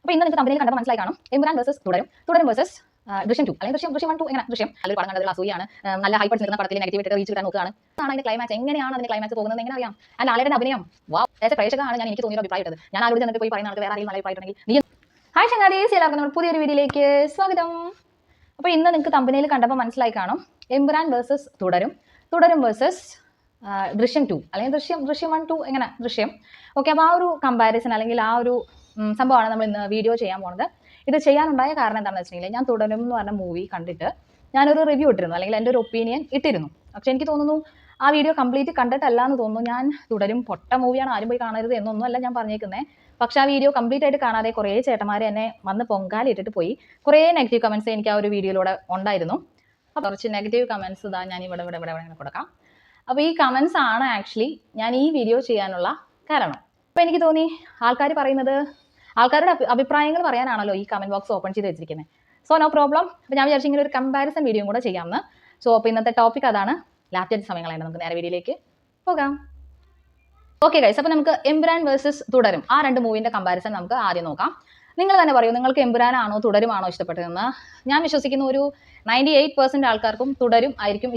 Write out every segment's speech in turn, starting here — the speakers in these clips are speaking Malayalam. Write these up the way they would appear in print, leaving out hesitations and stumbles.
അപ്പോൾ ഇന്ന് നിങ്ങൾക്ക് കമ്പനിയിൽ കണ്ടപ്പോൾ മനസ്സിലായി കാണും എമ്പുരാൻ വേഴ്സസ് തുടരും വേഴ്സസ് ദൃശ്യം 2 അല്ലെങ്കിൽ ദൃശ്യം 1 2 എങ്ങനെ ദൃശ്യം നല്ലൊരു പടം കണ്ടതിൽ അസൂയാണ് നല്ല ഹൈപ്പ് നിൽക്കുന്ന പടത്തിൽ നെഗറ്റീവ് ഇട്ട് റീച്ച് കിട്ടാൻ നോക്കുകയാണ് ആണ് അതിന്റെ ക്ലൈമാക്സ് എങ്ങനെയാണ് അതിന്റെ ക്ലൈമാക്സ് പോകുന്നത് എങ്ങനെ അറിയാം ആൻഡ് ലാലേട്ടന്റെ അഭിനയം വാവ് ആസ് എ പ്രേക്ഷകനാണ് ഞാൻ എനിക്ക് തോന്നിയ അഭിപ്രായം ഇട്ടത് ഞാൻ ആരോട് ചെന്നിട്ട് പോയി പറയുന്ന ആൾക്ക് വേറെ ആരെങ്കിലും നല്ല അഭിപ്രായം നീ ഹായ് ചങ്ങാതീസ് എല്ലാവർക്കും നമ്മുടെ പുതിയൊരു വീഡിയോയിലേക്ക് സ്വാഗതം. അപ്പോൾ ഇന്ന് നിങ്ങൾക്ക് കമ്പനിയിൽ കണ്ടപ്പോൾ മനസ്സിലായി കാണും എമ്പുരാൻ വേഴ്സസ് തുടരും വേഴ്സസ് ദൃശ്യം 2 അല്ലെങ്കിൽ ദൃശ്യം 1 2 എങ്ങനെ ദൃശ്യം ഓക്കെ. അപ്പോൾ ആ ഒരു കമ്പാരിസൺ അല്ലെങ്കിൽ ആ ഒരു സംഭവമാണ് നമ്മൾ ഇന്ന് വീഡിയോ ചെയ്യാൻ പോകുന്നത്. ഇത് ചെയ്യാനുണ്ടായ കാരണം എന്താണെന്ന് വെച്ചിട്ടുണ്ടെങ്കിൽ ഞാൻ തുടരും എന്ന് പറഞ്ഞ മൂവി കണ്ടിട്ട് ഞാനൊരു റിവ്യൂ ഇട്ടിരുന്നു അല്ലെങ്കിൽ എൻ്റെ ഒരു ഒപ്പീനിയൻ ഇട്ടിരുന്നു. പക്ഷെ എനിക്ക് തോന്നുന്നു ആ വീഡിയോ കംപ്ലീറ്റ് കണ്ടിട്ടല്ല എന്ന് തോന്നുന്നു. ഞാൻ തുടരും പൊട്ട മൂവിയാണ് ആരും പോയി കാണരുത് എന്നൊന്നുമല്ല ഞാൻ പറഞ്ഞേക്കുന്നത്. പക്ഷെ ആ വീഡിയോ കംപ്ലീറ്റ് ആയിട്ട് കാണാതെ കുറേ ചേട്ടന്മാർ എന്നെ വന്ന് പൊങ്കാലിട്ടിട്ട് പോയി. കുറേ നെഗറ്റീവ് കമൻറ്റ്സ് എനിക്ക് ആ ഒരു വീഡിയോയിലൂടെ ഉണ്ടായിരുന്നു. അപ്പോൾ കുറച്ച് നെഗറ്റീവ് കമൻറ്റ്സ് ഇതാ ഞാൻ ഇവിടെ കൊടുക്കാം. അപ്പോൾ ഈ കമൻറ്റ്സ് ആണ് ആക്ച്വലി ഞാൻ ഈ വീഡിയോ ചെയ്യാനുള്ള കാരണം. അപ്പോൾ എനിക്ക് തോന്നി ആൾക്കാരുടെ അഭിപ്രായങ്ങൾ പറയാനാണല്ലോ ഈ കമൻറ്റ് ബോക്സ് ഓപ്പൺ ചെയ്ത് വെച്ചിരിക്കുന്നത്. So no problem. അപ്പോൾ ഞാൻ വിചാരിച്ചു ഇങ്ങനെ ഒരു കമ്പാരിസൺ വീഡിയോ കൂടെ ചെയ്യാമെന്ന്. സോ അപ്പോൾ ഇന്നത്തെ ടോപ്പിക് അതാണ്. ലാസ്റ്റ് സമയങ്ങളായിട്ട് നമുക്ക് നേരെ വീഡിയോയിലേക്ക് പോകാം. ഓക്കെ ഗൈസ്, അപ്പോൾ നമുക്ക് എമ്പുരാൻ വേഴ്സസ് തുടരും ആ രണ്ട് മൂവിൻ്റെ കമ്പാരിസൺ നമുക്ക് ആദ്യം നോക്കാം. നിങ്ങൾ തന്നെ പറയൂ, നിങ്ങൾക്ക് എമ്പുരാനാണോ തുടരുമാണോ ഇഷ്ടപ്പെട്ടതെന്ന്. ഞാൻ വിശ്വസിക്കുന്ന ഒരു 98% ആൾക്കാർക്കും തുടരും ആയിരിക്കും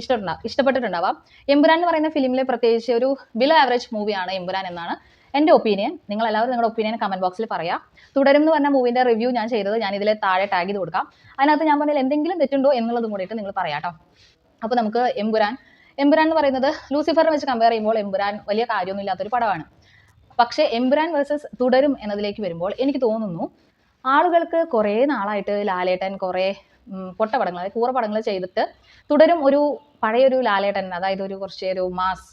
ഇഷ്ടപ്പെട്ടിട്ടുണ്ടാവാം. എമ്പുരാൻ എന്ന് പറയുന്ന ഫിലിമിലെ പ്രത്യേകിച്ച് ഒരു ബിലോ ആവറേജ് മൂവിയാണ് എമ്പുരാൻ എന്നാണ് എൻ്റെ ഒപ്പീനിയൻ. നിങ്ങൾ എല്ലാവരും നിങ്ങളുടെ ഒപ്പീനിയൻ കമൻറ്റ് ബോക്സിൽ പറയാം. തുടരും എന്ന് പറഞ്ഞ മൂവിൻ്റെ റിവ്യൂ ഞാൻ ചെയ്തത് ഞാൻ ഇതിലെ താഴെ ടാഗ് ചെയ്ത് കൊടുക്കാം. അതിനകത്ത് ഞാൻ പറഞ്ഞാൽ എന്തെങ്കിലും തെറ്റുണ്ടോ എന്നുള്ളതും കൂടിയിട്ട് നിങ്ങൾ പറയാം കേട്ടോ. അപ്പോൾ നമുക്ക് എമ്പുരാൻ എന്ന് പറയുന്നത് ലൂസിഫറിനെ വെച്ച് കമ്പയർ ചെയ്യുമ്പോൾ എമ്പുരാൻ വലിയ കാര്യമൊന്നും ഇല്ലാത്തൊരു പടമാണ്. പക്ഷേ എമ്പുരാൻ വേഴ്സസ് തുടരും എന്നതിലേക്ക് വരുമ്പോൾ എനിക്ക് തോന്നുന്നു ആളുകൾക്ക് കുറേ നാളായിട്ട് ലാലേട്ടൻ കുറേ പൊട്ട പടങ്ങൾ കൂറ പടങ്ങൾ ചെയ്തിട്ട് തുടരും ഒരു പഴയൊരു ലാലേട്ടൻ, അതായത് ഒരു കുറച്ച് ഒരു മാസ്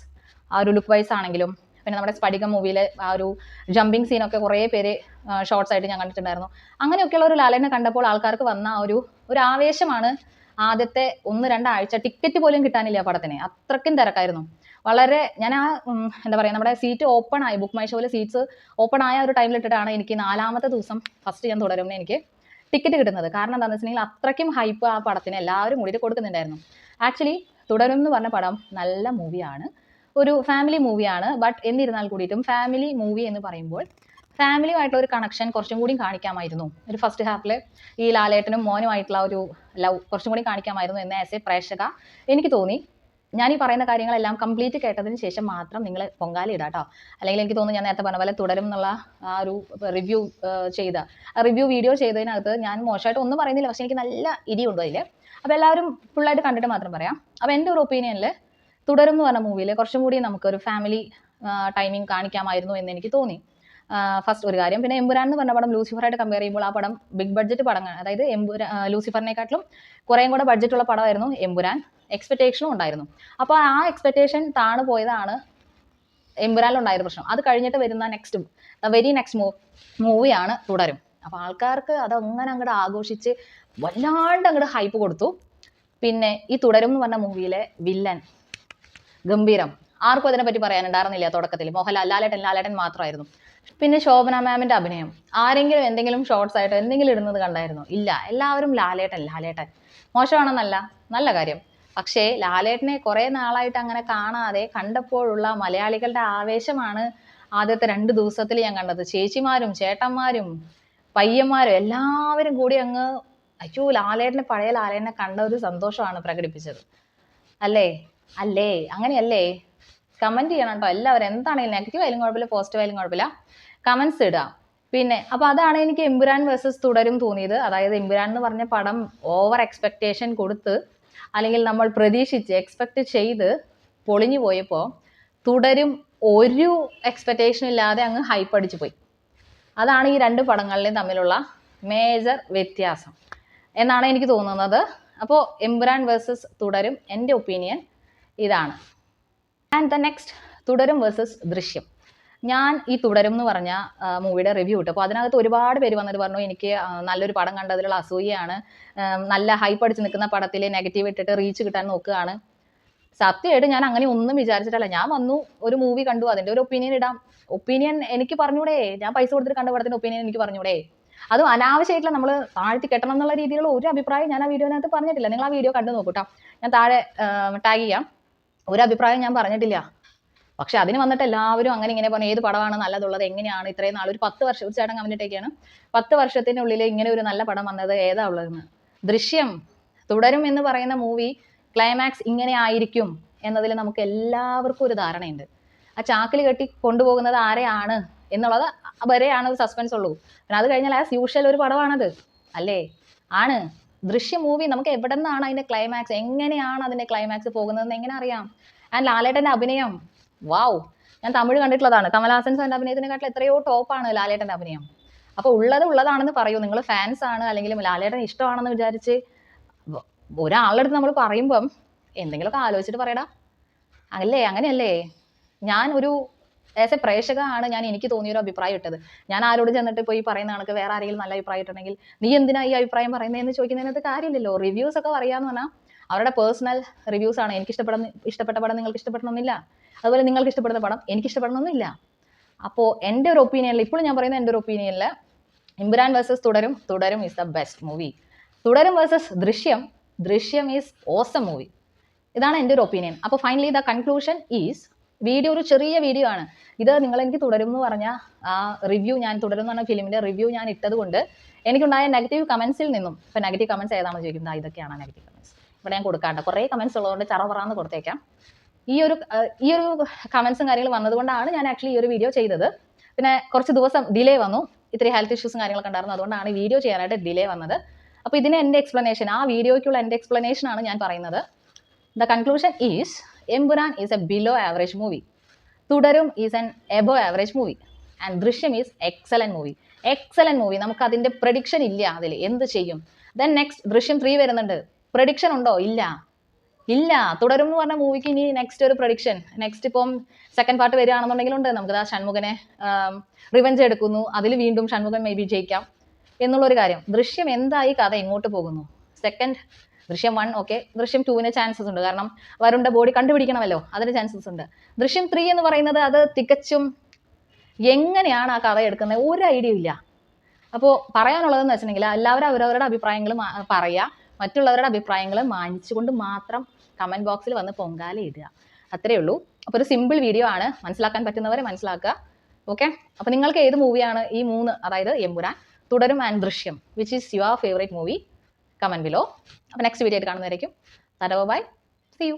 ആ ഒരു ലുക്ക് വൈസ് ആണെങ്കിലും പിന്നെ നമ്മുടെ സ്പടികം മൂവിയിലെ ആ ഒരു ജമ്പിങ് സീനൊക്കെ കുറേ പേര് ഷോർട്സ് ആയിട്ട് ഞാൻ കണ്ടിട്ടുണ്ടായിരുന്നു. അങ്ങനെയൊക്കെയുള്ള ഒരു ലാലേട്ടനെ കണ്ടപ്പോൾ ആൾക്കാർക്ക് വന്ന ഒരു ആവേശമാണ്. ആദ്യത്തെ 1-2 ആഴ്ച ടിക്കറ്റ് പോലും കിട്ടാനില്ല പടത്തിന്, അത്രയ്ക്കും തിരക്കായിരുന്നു. വളരെ ഞാൻ എന്താ പറയുക, നമ്മുടെ സീറ്റ് ഓപ്പൺ ആയി, ബുക്ക് മൈ ഷോയിലെ സീറ്റ്സ് ഓപ്പൺ ആയ ഒരു ടൈമിലിട്ടിട്ടാണ് എനിക്ക് 4ാമത്തെ ദിവസം ഫസ്റ്റ് ഞാൻ തുടരുമ്പോൾ എനിക്ക് ടിക്കറ്റ് കിട്ടുന്നത്. കാരണം എന്താണെന്ന് വെച്ചിട്ടുണ്ടെങ്കിൽ അത്രയ്ക്കും ഹൈപ്പ് ആ പടത്തിന് എല്ലാവരും കൂടിയിട്ട് കൊടുക്കുന്നുണ്ടായിരുന്നു. ആക്ച്വലി തുടരും എന്ന് പറഞ്ഞ പടം നല്ല മൂവിയാണ്, ഒരു ഫാമിലി മൂവിയാണ്. ബട്ട് എന്നിരുന്നാൽ കൂടിയിട്ടും ഫാമിലി മൂവി എന്ന് പറയുമ്പോൾ ഫാമിലിയുമായിട്ടുള്ള ഒരു കണക്ഷൻ കുറച്ചും കൂടി കാണിക്കാമായിരുന്നു. ഒരു ഫസ്റ്റ് ഹാഫിൽ ഈ ലാലേട്ടനും മോനുമായിട്ടുള്ള ഒരു ലവ് കുറച്ചും കൂടി കാണിക്കാമായിരുന്നു എന്ന് ആസ് എ പ്രേക്ഷക എനിക്ക് തോന്നി. ഞാൻ ഈ പറയുന്ന കാര്യങ്ങളെല്ലാം കംപ്ലീറ്റ് കേട്ടതിന് ശേഷം മാത്രം നിങ്ങൾ പൊങ്കാലി ഇടാം കേട്ടോ. അല്ലെങ്കിൽ എനിക്ക് തോന്നുന്നു ഞാൻ നേരത്തെ പറഞ്ഞ പോലെ തുടരും എന്നുള്ള ആ ഒരു റിവ്യൂ വീഡിയോ ചെയ്തതിനകത്ത് ഞാൻ മോശമായിട്ട് ഒന്നും പറയുന്നില്ല. പക്ഷേ എനിക്ക് നല്ല ഇടിയുണ്ടോ അതിൽ. അപ്പോൾ എല്ലാവരും ഫുള്ളായിട്ട് കണ്ടിട്ട് മാത്രം പറയാം. അപ്പോൾ എൻ്റെ ഒരു ഒപ്പീനിയനിൽ തുടരും എന്ന് പറഞ്ഞ മൂവിയിൽ കുറച്ചും കൂടി നമുക്കൊരു ഫാമിലി ടൈമിങ് കാണിക്കാമായിരുന്നു എന്ന് എനിക്ക് തോന്നി. ഫസ്റ്റ് ഒരു കാര്യം. പിന്നെ എമ്പുരാൻ എന്ന് പറഞ്ഞ പടം ലൂസിഫറായിട്ട് കമ്പയർ ചെയ്യുമ്പോൾ ആ പടം ബിഗ് ബഡ്ജറ്റ് പടമാണ്. അതായത് ലൂസിഫറിനെക്കാട്ടിലും കുറേയും കൂടെ ബഡ്ജറ്റുള്ള പടമായിരുന്നു എമ്പുരാൻ. എക്സ്പെക്ടേഷനും ഉണ്ടായിരുന്നു. അപ്പോൾ ആ എക്സ്പെക്ടേഷൻ താണു പോയതാണ് എമ്പുരാനിലുണ്ടായ പ്രശ്നം. അത് കഴിഞ്ഞിട്ട് വരുന്ന വെരി നെക്സ്റ്റ് മൂവിയാണ് തുടരും. അപ്പോൾ ആൾക്കാർക്ക് അതങ്ങനെ അങ്ങോട്ട് ആഘോഷിച്ച് വല്ലാണ്ട് അങ്ങോട്ട് ഹൈപ്പ് കൊടുത്തു. പിന്നെ ഈ തുടരും എന്ന് പറഞ്ഞ മൂവിയിലെ വില്ലൻ ഗംഭീരം, ആർക്കും അതിനെപ്പറ്റി പറയാനുണ്ടായിരുന്നില്ല തുടക്കത്തിൽ. ലാലേട്ടൻ മാത്രമായിരുന്നു. പിന്നെ ശോഭന മാമിൻ്റെ അഭിനയം ആരെങ്കിലും എന്തെങ്കിലും ഷോർട്സ് ആയിട്ട് എന്തെങ്കിലും ഇടുന്നത് കണ്ടായിരുന്നു? ഇല്ല, എല്ലാവരും ലാലേട്ടൻ. മോശമാണെന്നല്ല, നല്ല കാര്യം. പക്ഷേ ലാലേട്ടനെ കുറേ നാളായിട്ട് അങ്ങനെ കാണാതെ കണ്ടപ്പോഴുള്ള മലയാളികളുടെ ആവേശമാണ് ആദ്യത്തെ 2 ദിവസത്തിൽ ഞാൻ കണ്ടത്. ചേച്ചിമാരും ചേട്ടന്മാരും പയ്യന്മാരും എല്ലാവരും കൂടി അങ്ങ് അയ്യോ പഴയ ലാലേട്ടനെ കണ്ട ഒരു സന്തോഷമാണ് പ്രകടിപ്പിച്ചത്. അല്ലേ അങ്ങനെയല്ലേ? കമൻറ്റ് ചെയ്യണം കേട്ടോ എല്ലാവരും. എന്താണെങ്കിലും നെഗറ്റീവ് ആയാലും കുഴപ്പമില്ല, പോസിറ്റീവ് ആയാലും കുഴപ്പമില്ല, കമൻറ്റ്സ് ഇടുക. പിന്നെ അപ്പോൾ അതാണ് എനിക്ക് എമ്പുരാൻ വേഴ്സസ് തുടരും തോന്നിയത്. അതായത് എമ്പുരാൻ എന്ന് പറഞ്ഞ പടം ഓവർ എക്സ്പെക്റ്റേഷൻ കൊടുത്ത് അല്ലെങ്കിൽ നമ്മൾ പ്രതീക്ഷിച്ച് എക്സ്പെക്റ്റ് ചെയ്ത് പൊളിഞ്ഞു പോയപ്പോൾ തുടരും ഒരു എക്സ്പെക്റ്റേഷൻ ഇല്ലാതെ അങ്ങ് ഹൈപ്പ് അടിച്ചു പോയി. അതാണ് ഈ 2 പടങ്ങളുടെയും തമ്മിലുള്ള മേജർ വ്യത്യാസം എന്നാണ് എനിക്ക് തോന്നുന്നത്. അപ്പോൾ എമ്പുരാൻ വേഴ്സസ് തുടരും എൻ്റെ ഒപ്പീനിയൻ ഇതാണ്. ആൻഡ് ദ നെക്സ്റ്റ് തുടരും വേഴ്സസ് ദൃശ്യം. ഞാൻ ഈ തുടരും എന്ന് പറഞ്ഞ മൂവിയുടെ റിവ്യൂ ഇട്ടു. അപ്പോൾ അതിനകത്ത് ഒരുപാട് പേര് വന്നിട്ട് പറഞ്ഞു എനിക്ക് നല്ലൊരു പടം കണ്ടതിലുള്ള അസൂയയാണ്, നല്ല ഹൈപ്പ് അടിച്ച് നിൽക്കുന്ന പടത്തിൽ നെഗറ്റീവ് ഇട്ടിട്ട് റീച്ച് കിട്ടാൻ നോക്കുകയാണ്. സത്യമായിട്ട് ഞാൻ അങ്ങനെ ഒന്നും വിചാരിച്ചിട്ടല്ല. ഞാൻ വന്നു ഒരു മൂവി കണ്ടു, അതിൻ്റെ ഒരു ഒപ്പീനിയൻ ഇടാം. ഒപ്പീനിയൻ എനിക്ക് പറഞ്ഞൂടെ? ഞാൻ പൈസ കൊടുത്തിട്ട് കണ്ട പടത്തിൻ്റെ ഒപ്പീനിയൻ എനിക്ക് പറഞ്ഞൂടെ? അതും അനാവശ്യമായിട്ടുള്ള നമ്മൾ താഴ്ത്തി കെട്ടണം എന്നുള്ള രീതിയിലുള്ള ഒരു അഭിപ്രായം ഞാൻ ആ വീഡിയോനകത്ത് പറഞ്ഞിട്ടില്ല. നിങ്ങൾ ആ വീഡിയോ കണ്ടു നോക്കൂട്ടോ, ഞാൻ താഴെ ടാഗ് ചെയ്യാം. ഒരു അഭിപ്രായം ഞാൻ പറഞ്ഞിട്ടില്ല. പക്ഷെ അതിന് വന്നിട്ട് എല്ലാവരും അങ്ങനെ ഇങ്ങനെ പറഞ്ഞു ഏത് പടമാണ് നല്ലതുള്ളത്, എങ്ങനെയാണ് ഇത്രയും നാൾ ഒരു 10 വർഷം, ഒരു ചേട്ടൻ കമന്റിട്ടൊക്കെയാണ് 10 വർഷത്തിനുള്ളിൽ ഇങ്ങനെ ഒരു നല്ല പടം വന്നത് ഏതാ ഉള്ളതെന്ന്. ദൃശ്യം തുടരും എന്ന് പറയുന്ന മൂവി ക്ലൈമാക്സ് ഇങ്ങനെ ആയിരിക്കും എന്നതിൽ നമുക്ക് എല്ലാവർക്കും ഒരു ധാരണയുണ്ട്. ആ ചാക്കിൽ കെട്ടി കൊണ്ടുപോകുന്നത് ആരെയാണ് എന്നുള്ളത് വരെയാണ് ഒരു സസ്പെൻസ് ഉള്ളൂ. പിന്നെ അത് കഴിഞ്ഞാൽ ആസ് യൂഷ്വൽ ഒരു പടമാണത് അല്ലേ? ആണ്. ദൃശ്യം മൂവി നമുക്ക് എവിടെ നിന്നാണ് അതിന്റെ ക്ലൈമാക്സ്, എങ്ങനെയാണ് അതിന്റെ ക്ലൈമാക്സ് പോകുന്നതെന്ന് എങ്ങനെ അറിയാം? ആൻഡ് ലാലേട്ടന്റെ അഭിനയം, വാവ്! ഞാൻ തമിഴ് കണ്ടിട്ടുള്ളതാണ്. കമൽഹാസൻ സാറിന്റെ അഭിനയത്തിനെക്കാട്ടിൽ എത്രയോ ടോപ്പാണ് ലാലേട്ടന്റെ അഭിനയം. അപ്പൊ ഉള്ളതാണെന്ന് പറയൂ. നിങ്ങൾ ഫാൻസ് ആണ് അല്ലെങ്കിൽ ലാലേട്ടൻ ഇഷ്ടമാണെന്ന് വിചാരിച്ച് ഒരാളുടെ അടുത്ത് നമ്മൾ പറയുമ്പം എന്തെങ്കിലുമൊക്കെ ആലോചിച്ചിട്ട് പറയടാ, അല്ലേ? അങ്ങനെയല്ലേ? ഞാൻ ഒരു ആസ് എ പ്രേക്ഷകമാണ് ഞാൻ എനിക്ക് തോന്നിയൊരു അഭിപ്രായം ഇട്ടത്. ഞാൻ ആരോട് ചെന്നിട്ട് പോയി പറയുന്ന കണക്ക് വേറെ ആരെങ്കിലും നല്ല അഭിപ്രായം ഇട്ടുണ്ടെങ്കിൽ നീ എന്തിനാ ഈ അഭിപ്രായം പറയുന്നതെന്ന് ചോദിക്കുന്നതിനകത്ത് കാര്യമില്ലല്ലോ. റിവ്യൂസ് ഒക്കെ പറയാന്ന് പറഞ്ഞാൽ അവരുടെ പേഴ്സണൽ റിവ്യൂസ് ആണ്. എനിക്ക് ഇഷ്ടപ്പെട്ട പടം നിങ്ങൾക്ക് ഇഷ്ടപ്പെടണമെന്നില്ല, അതുപോലെ നിങ്ങൾക്ക് ഇഷ്ടപ്പെടുന്ന പടം എനിക്ക് ഇഷ്ടപ്പെടണമെന്നില്ല. അപ്പോൾ എൻ്റെ ഒരു ഒപ്പീനിയനിൽ, ഇപ്പോഴും ഞാൻ പറയുന്ന എൻ്റെ ഒരു ഒപ്പീനിയനിൽ എമ്പുരാൻ വേഴ്സസ് തുടരും ഈസ് ദ ബെസ്റ്റ് മൂവി. തുടരും വേഴ്സസ് ദൃശ്യം ഈസ് ഓസം മൂവി. ഇതാണ് എൻ്റെ ഒരു ഒപ്പീനിയൻ. അപ്പോൾ finally the conclusion is, video ഒരു ചെറിയ വീഡിയോ ആണ് ഇത്. നിങ്ങൾ എനിക്ക് തുടരും എന്ന് പറഞ്ഞ ആ റിവ്യൂ, ഞാൻ തുടരും എന്ന് പറഞ്ഞ ഫിലിമിൻ്റെ റിവ്യൂ ഞാൻ ഇട്ടത് കൊണ്ട് എനിക്കുണ്ടായ നെഗറ്റീവ് കമൻസിൽ നിന്നും, ഇപ്പം നെഗറ്റീവ് കമൻസ് ഏതാണെന്ന് ചോദിക്കുന്നത്, ഇതൊക്കെയാണ് നെഗറ്റീവ് കമൻസ്. ഇവിടെ ഞാൻ കൊടുക്കാണ്ട് കുറേ കമൻസ് ഉള്ളതുകൊണ്ട് ചറപറാന്ന് കൊടുത്തേക്കാം. ഈ ഒരു കമൻസും കാര്യങ്ങളും വന്നതുകൊണ്ടാണ് ഞാൻ ആക്ച്വലി ഈ ഒരു വീഡിയോ ചെയ്തത്. പിന്നെ കുറച്ച് ദിവസം ഡിലേ വന്നു, ഇത്തിരി ഹെൽത്ത് ഇഷ്യൂസും കാര്യങ്ങളൊക്കെ ഉണ്ടായിരുന്നു, അതുകൊണ്ടാണ് ഈ വീഡിയോ ചെയ്യാനായിട്ട് ഡിലേ വന്നത്. അപ്പോൾ ഇതിന് എൻ്റെ എക്സ്പ്ലനേഷൻ, ആ വീഡിയോയ്ക്കുള്ള എൻ്റെ എക്സ്പ്ലനേഷൻ ആണ് ഞാൻ പറയുന്നത്. The conclusion is, Empuraan is a below average movie, Thudarum is an above average movie, and Drishyam is excellent movie. നമുക്ക് അതിൻ്റെ പ്രഡിക്ഷൻ ഇല്ല, അതിൽ എന്ത് ചെയ്യും. ദെൻ നെക്സ്റ്റ് ദൃശ്യം 3 വരുന്നുണ്ട്. പ്രഡിക്ഷൻ ഉണ്ടോ? ഇല്ല. തുടരും എന്ന് പറഞ്ഞ മൂവിക്ക് ഇനി നെക്സ്റ്റ് ഒരു പ്രഡിക്ഷൻ, നെക്സ്റ്റ് ഇപ്പം സെക്കൻഡ് പാർട്ട് വരികയാണെന്നുണ്ടെങ്കിലുണ്ട് നമുക്ക് ആ ഷൺമുഖനെ റിവെഞ്ച് എടുക്കുന്നു, അതിൽ വീണ്ടും ഷൺമുഖൻ മേ ബി ജയിക്കാം എന്നുള്ളൊരു കാര്യം. ദൃശ്യം എന്തായി, കഥ എങ്ങോട്ട് പോകുന്നു? ദൃശ്യം 1 ഓക്കെ, ദൃശ്യം 2 ചാൻസസ് ഉണ്ട്, കാരണം വരുണിന്റെ ബോഡി കണ്ടുപിടിക്കണമല്ലോ, അതിന് ചാൻസസ് ഉണ്ട്. ദൃശ്യം 3 എന്ന് പറയുന്നത് അത് തികച്ചും എങ്ങനെയാണ് ആ കഥ എടുക്കുന്നത് ഒരു ഐഡിയ ഇല്ല. അപ്പോൾ പറയാനുള്ളതെന്ന് വെച്ചിട്ടുണ്ടെങ്കിൽ എല്ലാവരും അവരവരുടെ അഭിപ്രായങ്ങൾ പറയുക, മറ്റുള്ളവരുടെ അഭിപ്രായങ്ങൾ മാനിച്ചുകൊണ്ട് മാത്രം കമന്റ് ബോക്സിൽ വന്ന് പൊങ്കാല ഇടുക, അത്രയേ ഉള്ളൂ. അപ്പോൾ ഒരു സിമ്പിൾ വീഡിയോ ആണ്, മനസ്സിലാക്കാൻ പറ്റുന്നവരെ മനസ്സിലാക്കുക. ഓക്കെ, അപ്പോൾ നിങ്ങൾക്ക് ഏത് മൂവിയാണ് ഈ 3, അതായത് എമ്പുരാൻ, തുടരും ആൻഡ് ദൃശ്യം, which is your favourite movie? Comment below. അപ്പോൾ നെക്സ്റ്റ് വീഡിയോ ആയിട്ട് കാണുന്നതായിരിക്കും. By, see you.